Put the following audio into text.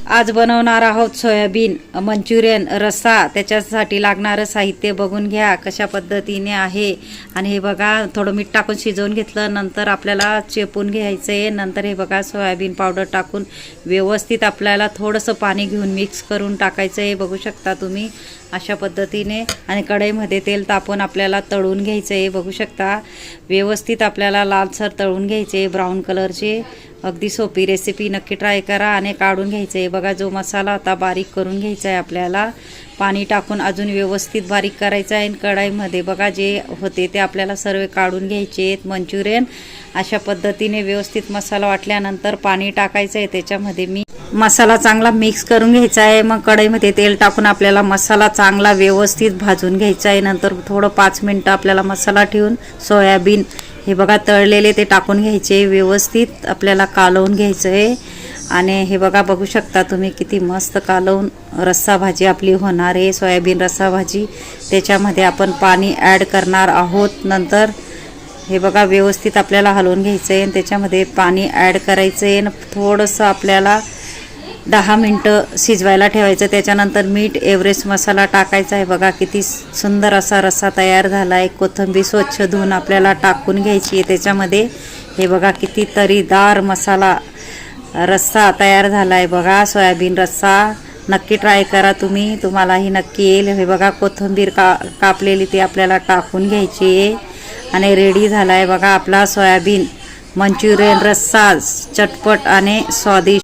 आज बनवणार आहोत सोयाबीन मंचुरियन रस्सा। त्याच्यासाठी लागणारं साहित्य बघून घ्या कशा पद्धतीने आहे। आणि हे बघा थोडं मीठ टाकून शिजवून घेतलं, नंतर आपल्याला चेपून घ्यायचं आहे। नंतर हे बघा सोयाबीन पावडर टाकून व्यवस्थित आपल्याला थोडंसं पाणी घेऊन मिक्स करून टाकायचं आहे, बघू शकता तुम्ही अशा पद्धतीने। आणि कढईमध्ये तेल तापवून आपल्याला तळून घ्यायचं आहे, बघू शकता व्यवस्थित आपल्याला लालसर तळून घ्यायचे ब्राऊन कलरचे। अगदी सोपी रेसिपी, नक्की ट्राय करा आणि काढून घ्यायचं आहे। बघा जो मसाला आता बारीक करून घ्यायचा आहे आपल्याला, पाणी टाकून अजून व्यवस्थित बारीक करायचा आहे। कढईमध्ये बघा जे होते ते आपल्याला सर्व काढून घ्यायचे आहेत मंचुरियन। अशा पद्धतीने व्यवस्थित मसाला वाटल्यानंतर पाणी टाकायचं आहे, त्याच्यामध्ये मी मसाला चांगला मिक्स करून घ्यायचा आहे। मग कढईमध्ये तेल टाकून आपल्याला मसाला चांगला व्यवस्थित भाजून घ्यायचा आहे। नंतर थोडं 5 मिनिटं आपल्याला मसाला ठेवून सोयाबीन हे बघा तळलेले ते टाकून घ्यायचे, व्यवस्थित आपल्याला कालवून घ्यायचं आहे। आणि हे बघा बघू शकता तुम्ही किती मस्त कालवून रस्सा भाजी आपली होणार आहे, सोयाबीन रस्सा भाजी। त्याच्यामध्ये आपण पाणी ॲड करणार आहोत। नंतर हे बघा व्यवस्थित आपल्याला हलवून घ्यायचं आहे आणि त्याच्यामध्ये पाणी ॲड करायचं आहे। थोडंसं आपल्याला 10 मिनिटं शिजवायला ठेवायचं। त्याच्यानंतर मीठ एव्हरेस्ट मसाला टाकायचा आहे। बघा किती सुंदर असा रस्सा तयार झाला आहे। कोथिंबीर स्वच्छ धुवून आपल्याला टाकून घ्यायची आहे त्याच्यामध्ये। हे बघा किती तरीदार मसाला रस्सा तयार झाला आहे, बघा सोयाबीन रस्सा। नक्की ट्राय करा तुम्ही, तुम्हालाही नक्की येईल। हे बघा कोथिंबीर कापलेली ती आपल्याला टाकून घ्यायची आहे आणि रेडी झाला आहे बघा आपला सोयाबीन मंचुरियन रस्सा, चटपट आणि स्वादिष्ट।